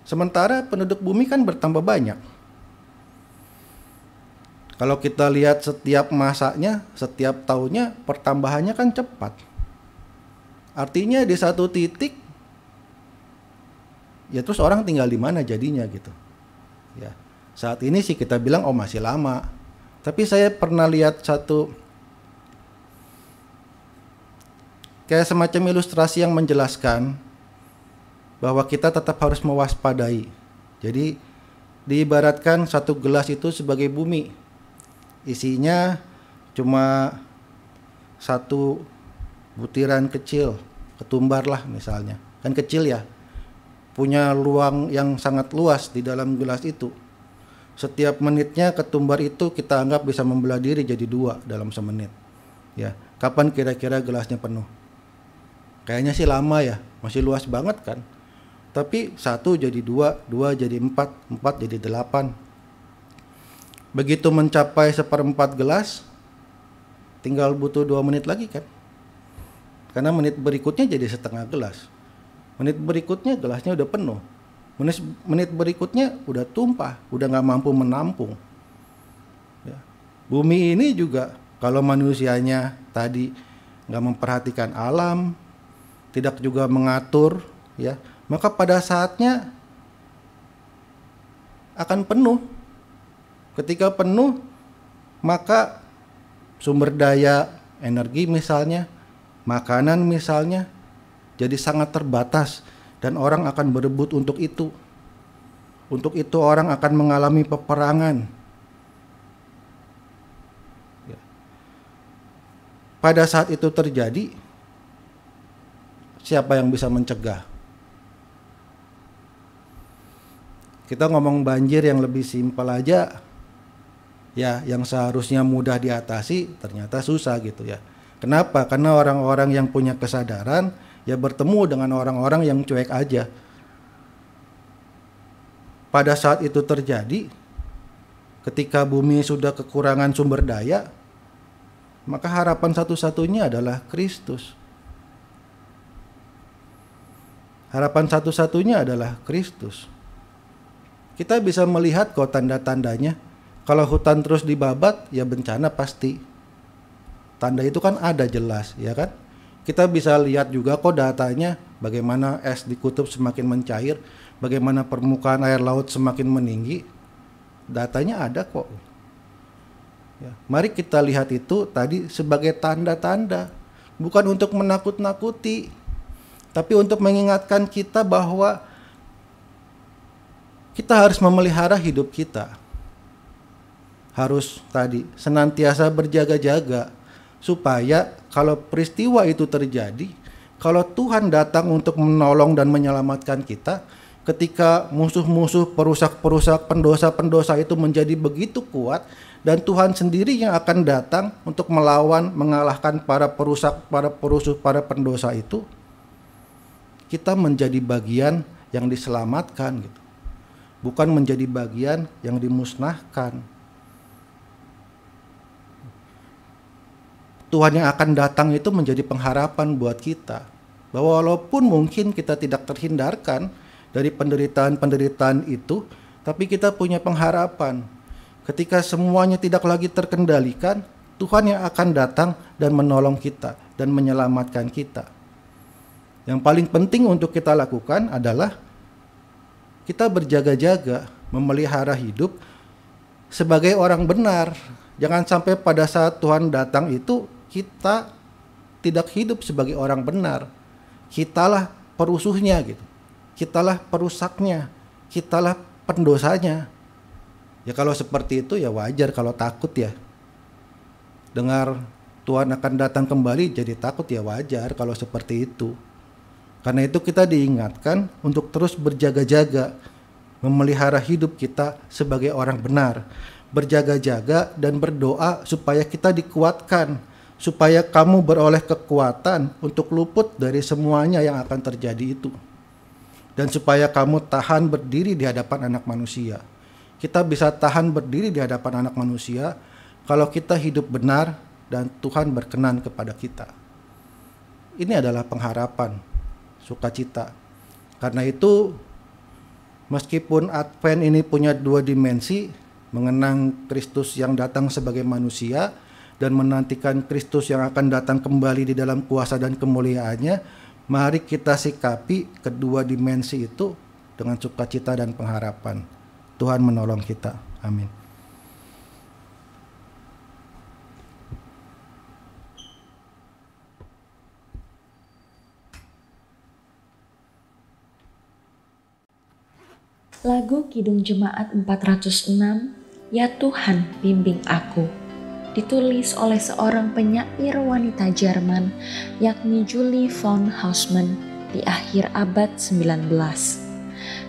[SPEAKER 10] Sementara penduduk bumi kan bertambah banyak. Kalau kita lihat setiap masanya, setiap tahunnya, pertambahannya kan cepat. Artinya di satu titik, ya terus orang tinggal di mana jadinya gitu. Ya, saat ini sih kita bilang oh masih lama. Tapi saya pernah lihat satu kayak semacam ilustrasi yang menjelaskan bahwa kita tetap harus mewaspadai. Jadi diibaratkan satu gelas itu sebagai bumi. Isinya cuma satu butiran kecil, ketumbar lah misalnya. Kan kecil ya. Punya ruang yang sangat luas di dalam gelas itu. Setiap menitnya ketumbar itu kita anggap bisa membelah diri jadi 2 dalam semenit. Ya, kapan kira-kira gelasnya penuh? Kayaknya sih lama ya, masih luas banget kan. Tapi 1 jadi 2, 2 jadi 4, 4 jadi 8. Begitu mencapai 1/4 gelas, tinggal butuh 2 menit lagi kan. Karena menit berikutnya jadi setengah gelas. Menit berikutnya gelasnya udah penuh. Menit berikutnya udah tumpah, udah gak mampu menampung. Ya. Bumi ini juga kalau manusianya tadi gak memperhatikan alam, tidak juga mengatur, ya, maka pada saatnya akan penuh. Ketika penuh, maka sumber daya energi misalnya, makanan misalnya, jadi sangat terbatas. Dan orang akan berebut untuk itu. Untuk itu orang akan mengalami peperangan. Ya. Pada saat itu terjadi, siapa yang bisa mencegah? Kita ngomong banjir yang lebih simpel aja, ya yang seharusnya mudah diatasi ternyata susah gitu ya. Kenapa? Karena orang-orang yang punya kesadaran ya bertemu dengan orang-orang yang cuek aja. Pada saat itu terjadi, ketika bumi sudah kekurangan sumber daya, maka harapan satu-satunya adalah Kristus. Harapan satu-satunya adalah Kristus. Kita bisa melihat kok tanda-tandanya. Kalau hutan terus dibabat, ya bencana pasti. Tanda itu kan ada jelas, ya kan? Kita bisa lihat juga kok datanya bagaimana es di kutub semakin mencair, bagaimana permukaan air laut semakin meninggi. Datanya ada kok. Ya, mari kita lihat itu tadi sebagai tanda-tanda, bukan untuk menakut-nakuti, tapi untuk mengingatkan kita bahwa kita harus memelihara hidup kita. Harus tadi senantiasa berjaga-jaga supaya kalau peristiwa itu terjadi, kalau Tuhan datang untuk menolong dan menyelamatkan kita, ketika musuh-musuh, perusak-perusak, pendosa-pendosa itu menjadi begitu kuat, dan Tuhan sendiri yang akan datang untuk melawan, mengalahkan para perusak, para perusuh, para pendosa itu, kita menjadi bagian yang diselamatkan gitu. Bukan menjadi bagian yang dimusnahkan. Tuhan yang akan datang itu menjadi pengharapan buat kita. Bahwa walaupun mungkin kita tidak terhindarkan dari penderitaan-penderitaan itu, tapi kita punya pengharapan. Ketika semuanya tidak lagi terkendalikan, Tuhan yang akan datang dan menolong kita dan menyelamatkan kita. Yang paling penting untuk kita lakukan adalah kita berjaga-jaga, memelihara hidup sebagai orang benar. Jangan sampai pada saat Tuhan datang itu kita tidak hidup sebagai orang benar. Kitalah perusuhnya gitu. Kitalah perusaknya. Kitalah pendosanya. Ya kalau seperti itu ya wajar kalau takut ya. Dengar Tuhan akan datang kembali jadi takut ya wajar kalau seperti itu. Karena itu kita diingatkan untuk terus berjaga-jaga, memelihara hidup kita sebagai orang benar. berjaga-jaga dan berdoa supaya kita dikuatkan, supaya kamu beroleh kekuatan untuk luput dari semuanya yang akan terjadi itu. Dan supaya kamu tahan berdiri di hadapan anak manusia. Kita bisa tahan berdiri di hadapan anak manusia kalau kita hidup benar dan Tuhan berkenan kepada kita. Ini adalah pengharapan, sukacita. Karena itu, meskipun Advent ini punya dua dimensi, mengenang Kristus yang datang sebagai manusia dan menantikan Kristus yang akan datang kembali di dalam kuasa dan kemuliaannya, mari kita sikapi kedua dimensi itu dengan sukacita dan pengharapan. Tuhan menolong kita. Amin.
[SPEAKER 4] Lagu Kidung Jemaat 406, Ya Tuhan Bimbing Aku, ditulis oleh seorang penyair wanita Jerman, yakni Julie von Hausmann di akhir abad 19.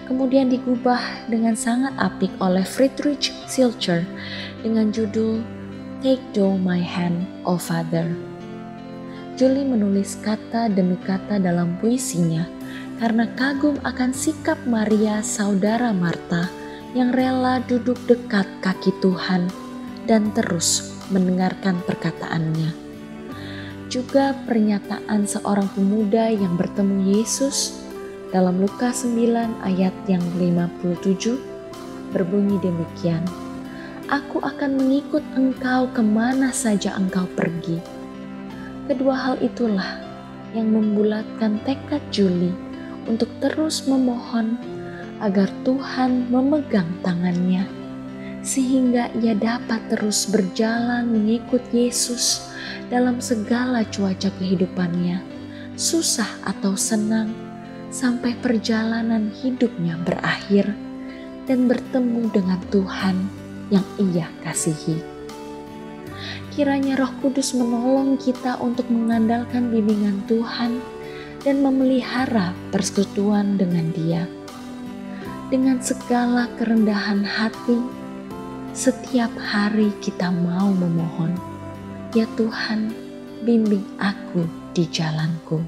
[SPEAKER 4] Kemudian digubah dengan sangat apik oleh Friedrich Schiller dengan judul Take Thou My Hand, O Father. Julie menulis kata demi kata dalam puisinya karena kagum akan sikap Maria saudara Marta yang rela duduk dekat kaki Tuhan dan terus mendengarkan perkataannya. Juga pernyataan seorang pemuda yang bertemu Yesus dalam Lukas 9 ayat yang 57 berbunyi demikian, Aku akan mengikut engkau kemana saja engkau pergi. Kedua hal itulah yang membulatkan tekad Julie untuk terus memohon agar Tuhan memegang tangannya, sehingga ia dapat terus berjalan mengikut Yesus dalam segala cuaca kehidupannya, susah atau senang, sampai perjalanan hidupnya berakhir dan bertemu dengan Tuhan yang ia kasihi. Kiranya Roh Kudus menolong kita untuk mengandalkan bimbingan Tuhan dan memelihara persekutuan dengan Dia. Dengan segala kerendahan hati, setiap hari kita mau memohon, Ya Tuhan, bimbing aku di jalanku.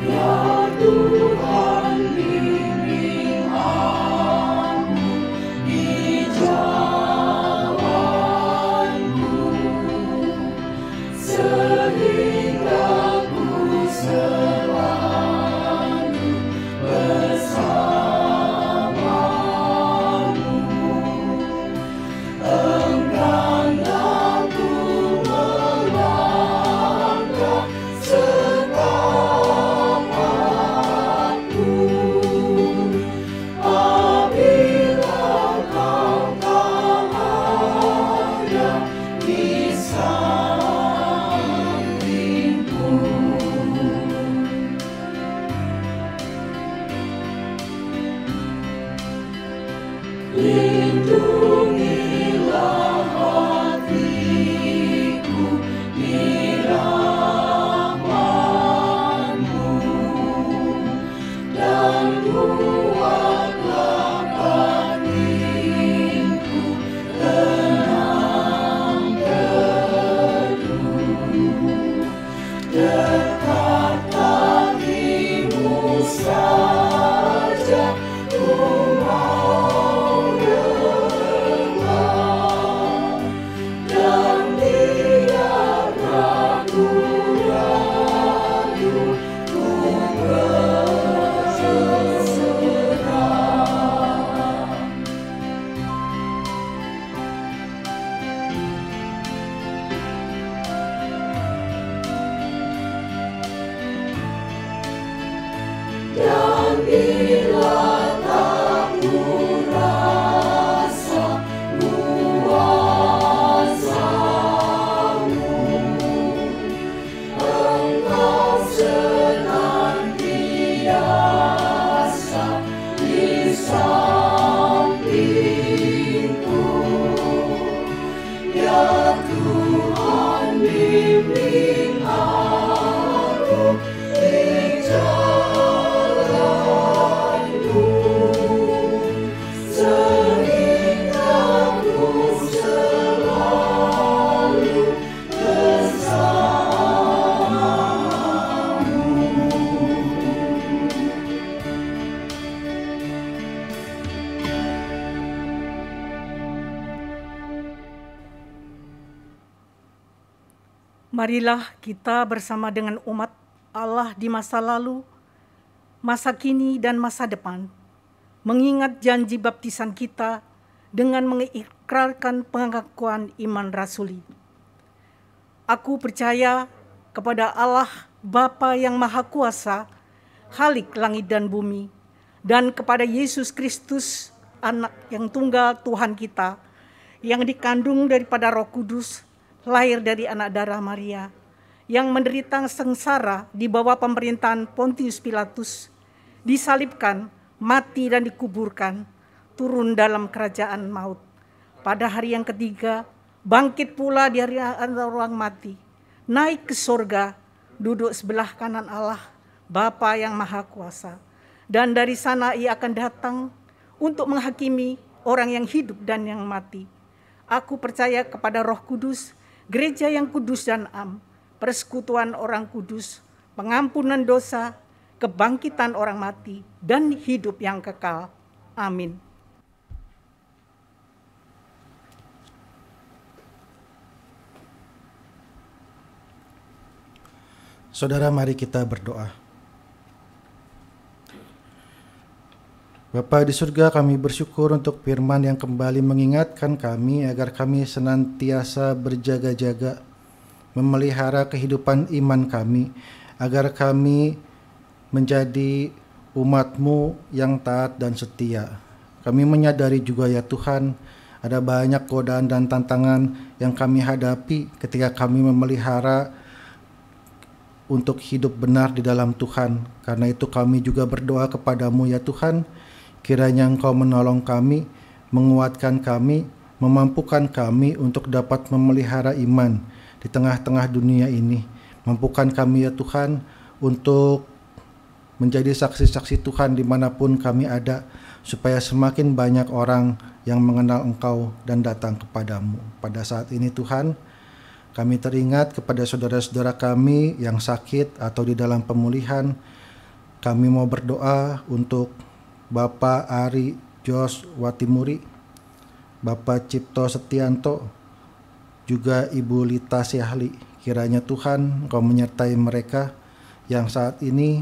[SPEAKER 12] Ya Tuhan, bimbing aku di jalanmu, sehingga ku selalu bersamamu. Enggan aku melangkah lindungilah hatiku di rahmat-Mu dan buatlah batinku tenang teduh dekat kaki-Mu saja ku mau. Dan bila
[SPEAKER 1] Marilah kita bersama dengan umat Allah di masa lalu, masa kini, dan masa depan, mengingat janji baptisan kita dengan mengikrarkan pengakuan iman rasuli. Aku percaya kepada Allah Bapa yang Maha Kuasa, Khalik langit dan bumi, dan kepada Yesus Kristus, Anak yang tunggal Tuhan kita, yang dikandung daripada Roh Kudus, lahir dari anak darah Maria, yang menderita sengsara di bawah pemerintahan Pontius Pilatus, disalibkan, mati dan dikuburkan, turun dalam kerajaan maut. Pada hari yang ketiga, bangkit pula dari antara orang mati, naik ke surga, duduk sebelah kanan Allah, Bapa yang Maha Kuasa. Dan dari sana ia akan datang untuk menghakimi orang yang hidup dan yang mati. Aku percaya kepada Roh Kudus, gereja yang kudus dan am, persekutuan orang kudus, pengampunan dosa, kebangkitan orang mati, dan hidup yang kekal. Amin.
[SPEAKER 10] Saudara, mari kita berdoa. Bapa di surga, kami bersyukur untuk firman yang kembali mengingatkan kami agar kami senantiasa berjaga-jaga, memelihara kehidupan iman kami, agar kami menjadi umat-Mu yang taat dan setia. Kami menyadari juga ya Tuhan, ada banyak godaan dan tantangan yang kami hadapi ketika kami memelihara untuk hidup benar di dalam Tuhan. Karena itu kami juga berdoa kepadamu ya Tuhan, kiranya Engkau menolong kami, menguatkan kami, memampukan kami untuk dapat memelihara iman di tengah-tengah dunia ini. Mampukan kami ya Tuhan untuk menjadi saksi-saksi Tuhan dimanapun kami ada, supaya semakin banyak orang yang mengenal Engkau dan datang kepadamu. Pada saat ini Tuhan, kami teringat kepada saudara-saudara kami yang sakit atau di dalam pemulihan. Kami mau berdoa untuk Bapak Ari Jos Watimuri, Bapak Cipto Setianto, juga Ibu Lita Syahli. Kiranya Tuhan Engkau menyertai mereka yang saat ini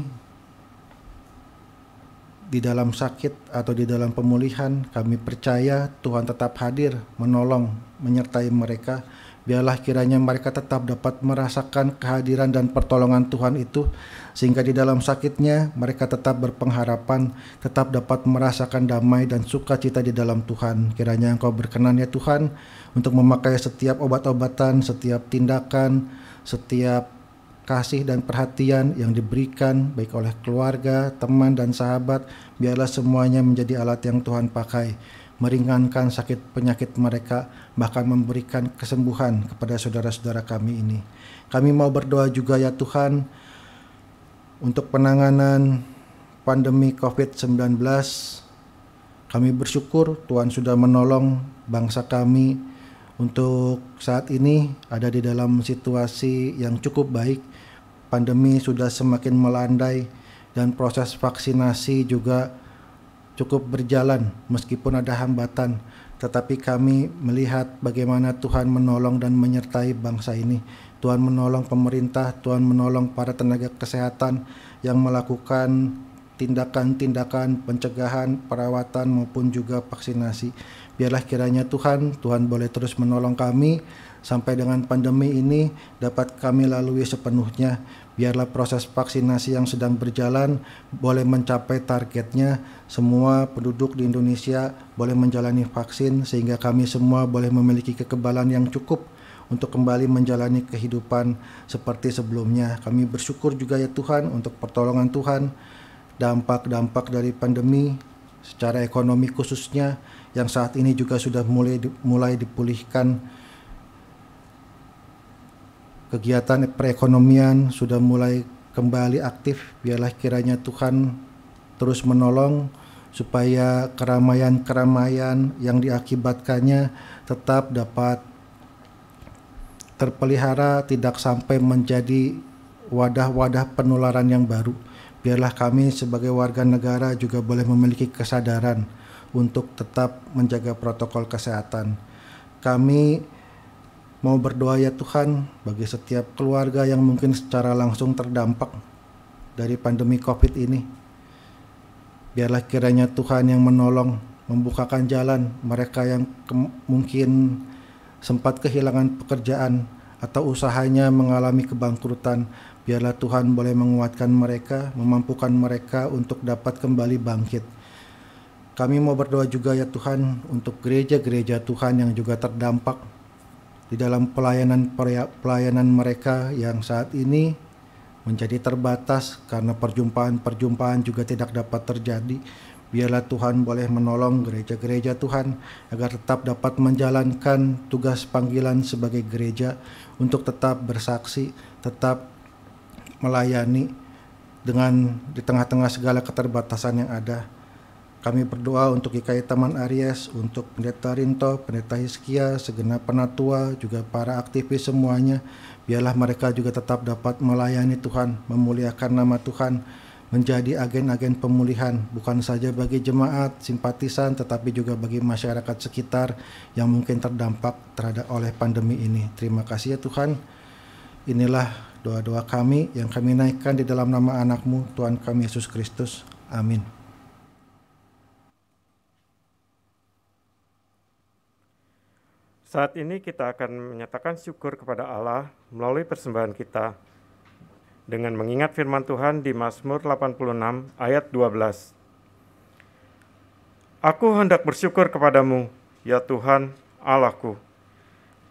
[SPEAKER 10] di dalam sakit atau di dalam pemulihan. Kami percaya Tuhan tetap hadir, menolong, menyertai mereka. Biarlah kiranya mereka tetap dapat merasakan kehadiran dan pertolongan Tuhan itu, sehingga di dalam sakitnya mereka tetap berpengharapan, tetap dapat merasakan damai dan sukacita di dalam Tuhan. Kiranya Engkau berkenan ya Tuhan untuk memakai setiap obat-obatan, setiap tindakan, setiap kasih dan perhatian yang diberikan baik oleh keluarga, teman dan sahabat. Biarlah semuanya menjadi alat yang Tuhan pakai, meringankan sakit penyakit mereka, bahkan memberikan kesembuhan kepada saudara-saudara kami ini. Kami mau berdoa juga ya Tuhan untuk penanganan pandemi COVID-19. Kami bersyukur Tuhan sudah menolong bangsa kami untuk saat ini ada di dalam situasi yang cukup baik. Pandemi sudah semakin melandai dan proses vaksinasi juga cukup berjalan meskipun ada hambatan, tetapi kami melihat bagaimana Tuhan menolong dan menyertai bangsa ini. Tuhan menolong pemerintah, Tuhan menolong para tenaga kesehatan yang melakukan tindakan-tindakan pencegahan, perawatan maupun juga vaksinasi. Biarlah kiranya Tuhan boleh terus menolong kami sampai dengan pandemi ini dapat kami lalui sepenuhnya. Biarlah proses vaksinasi yang sedang berjalan boleh mencapai targetnya. Semua penduduk di Indonesia boleh menjalani vaksin sehingga kami semua boleh memiliki kekebalan yang cukup untuk kembali menjalani kehidupan seperti sebelumnya. Kami bersyukur juga ya Tuhan untuk pertolongan Tuhan, dampak-dampak dari pandemi secara ekonomi khususnya yang saat ini juga sudah mulai dipulihkan. Kegiatan perekonomian sudah mulai kembali aktif. Biarlah kiranya Tuhan terus menolong supaya keramaian-keramaian yang diakibatkannya tetap dapat terpelihara, tidak sampai menjadi wadah-wadah penularan yang baru. Biarlah kami sebagai warga negara juga boleh memiliki kesadaran untuk tetap menjaga protokol kesehatan. Kami mau berdoa ya Tuhan bagi setiap keluarga yang mungkin secara langsung terdampak dari pandemi COVID ini. Biarlah kiranya Tuhan yang menolong, membukakan jalan mereka yang mungkin sempat kehilangan pekerjaan atau usahanya mengalami kebangkrutan. Biarlah Tuhan boleh menguatkan mereka, memampukan mereka untuk dapat kembali bangkit. Kami mau berdoa juga ya Tuhan untuk gereja-gereja Tuhan yang juga terdampak di dalam pelayanan mereka yang saat ini menjadi terbatas karena perjumpaan-perjumpaan juga tidak dapat terjadi. Biarlah Tuhan boleh menolong gereja-gereja Tuhan agar tetap dapat menjalankan tugas panggilan sebagai gereja untuk tetap bersaksi, tetap melayani di tengah-tengah segala keterbatasan yang ada. Kami berdoa untuk GKI Taman Aries, untuk Pendeta Rinto, Pendeta Hizkia, segenap penatua, juga para aktivis semuanya. Biarlah mereka juga tetap dapat melayani Tuhan, memuliakan nama Tuhan, menjadi agen-agen pemulihan, bukan saja bagi jemaat, simpatisan, tetapi juga bagi masyarakat sekitar yang mungkin terdampak oleh pandemi ini. Terima kasih ya Tuhan. Inilah doa-doa kami yang kami naikkan di dalam nama anak-Mu, Tuhan kami Yesus Kristus. Amin.
[SPEAKER 11] Saat ini kita akan menyatakan syukur kepada Allah melalui persembahan kita dengan mengingat firman Tuhan di Mazmur 86 ayat 12. Aku hendak bersyukur kepadamu, ya Tuhan Allahku,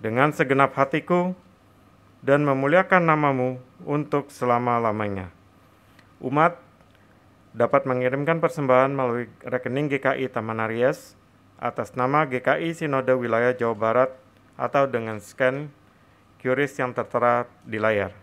[SPEAKER 11] dengan segenap hatiku dan memuliakan namamu untuk selama-lamanya. Umat dapat mengirimkan persembahan melalui rekening GKI Taman Aries atas nama GKI Sinode Wilayah Jawa Barat atau dengan scan QRIS yang tertera di layar.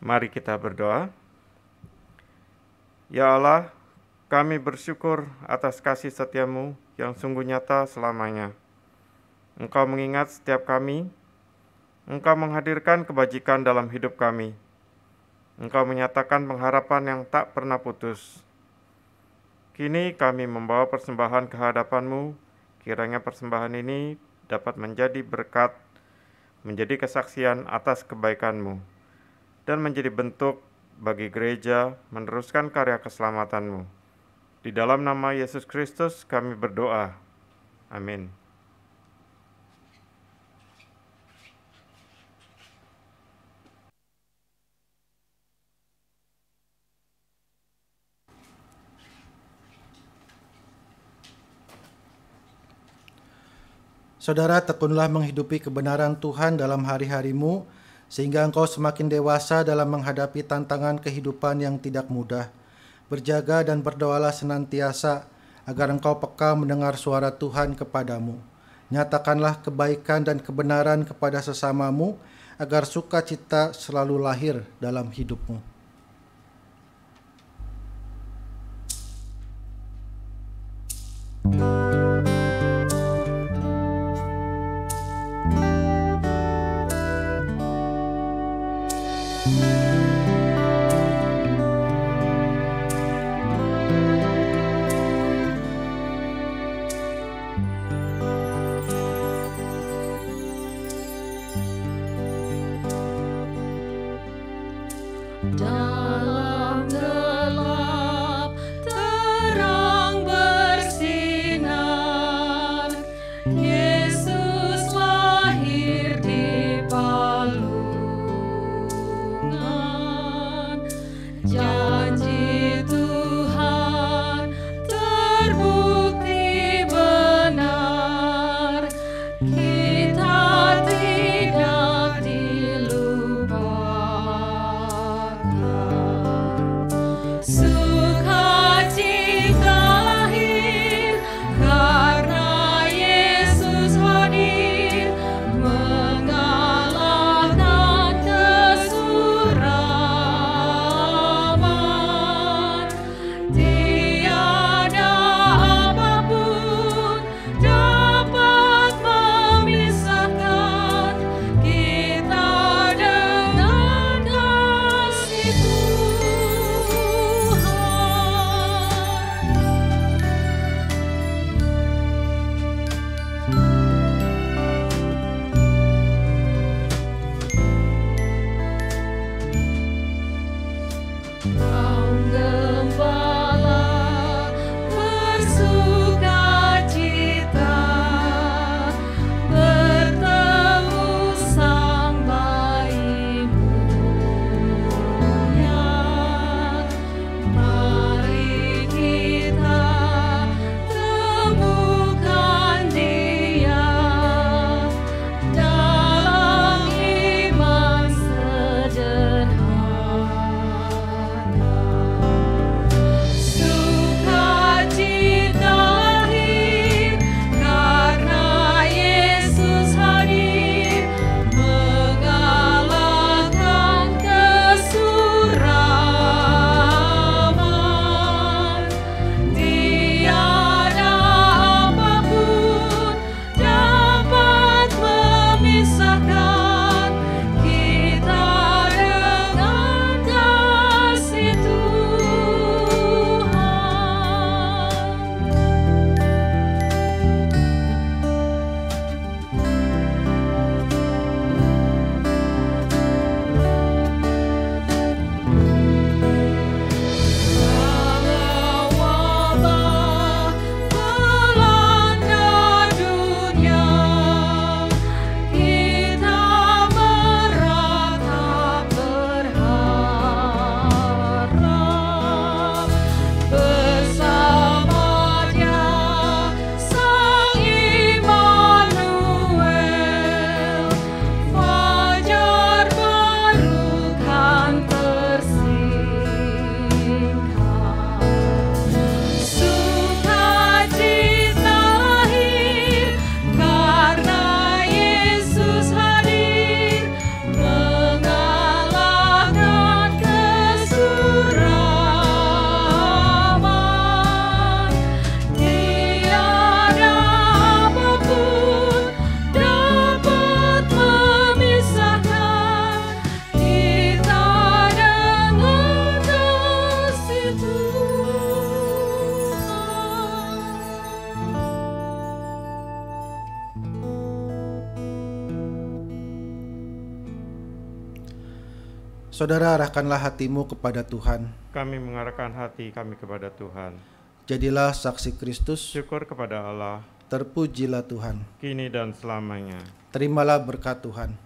[SPEAKER 11] Mari kita berdoa. Ya Allah, kami bersyukur atas kasih setia-Mu yang sungguh nyata selamanya. Engkau mengingat setiap kami, Engkau menghadirkan kebajikan dalam hidup kami. Engkau menyatakan pengharapan yang tak pernah putus. Kini kami membawa persembahan ke hadapan-Mu, kiranya persembahan ini dapat menjadi berkat, menjadi kesaksian atas kebaikan-Mu, dan menjadi bentuk bagi gereja meneruskan karya keselamatan-Mu. Di dalam nama Yesus Kristus kami berdoa. Amin.
[SPEAKER 10] Saudara, tekunlah menghidupi kebenaran Tuhan dalam hari-harimu, sehingga engkau semakin dewasa dalam menghadapi tantangan kehidupan yang tidak mudah. Berjaga dan berdoalah senantiasa, agar engkau peka mendengar suara Tuhan kepadamu. Nyatakanlah kebaikan dan kebenaran kepada sesamamu, agar sukacita selalu lahir dalam hidupmu. Saudara, arahkanlah hatimu kepada Tuhan.
[SPEAKER 11] Kami mengarahkan hati kami kepada Tuhan.
[SPEAKER 10] Jadilah saksi Kristus.
[SPEAKER 11] Syukur kepada Allah.
[SPEAKER 10] Terpujilah Tuhan.
[SPEAKER 11] Kini dan selamanya.
[SPEAKER 10] Terimalah berkat Tuhan.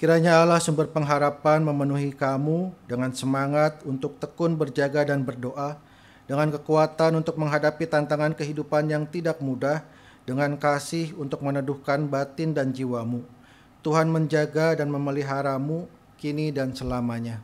[SPEAKER 10] Kiranya Allah sumber pengharapan memenuhi kamu dengan semangat untuk tekun berjaga dan berdoa, dengan kekuatan untuk menghadapi tantangan kehidupan yang tidak mudah, dengan kasih untuk meneduhkan batin dan jiwamu. Tuhan menjaga dan memeliharamu kini dan selamanya.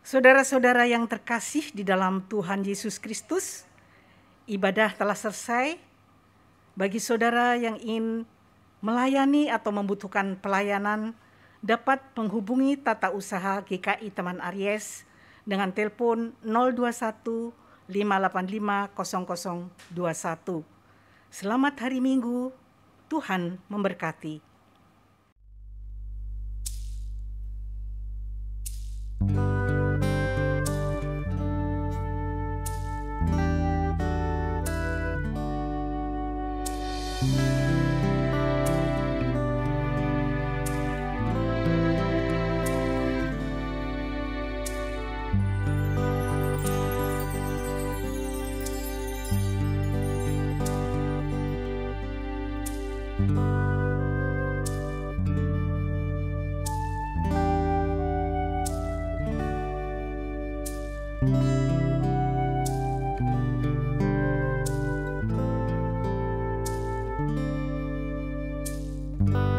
[SPEAKER 1] Saudara-saudara yang terkasih di dalam Tuhan Yesus Kristus, ibadah telah selesai. Bagi saudara yang ingin melayani atau membutuhkan pelayanan, dapat menghubungi tata usaha GKI Taman Aries dengan telepon 021 585 0021. Selamat hari Minggu, Tuhan memberkati.
[SPEAKER 12] Tuhan.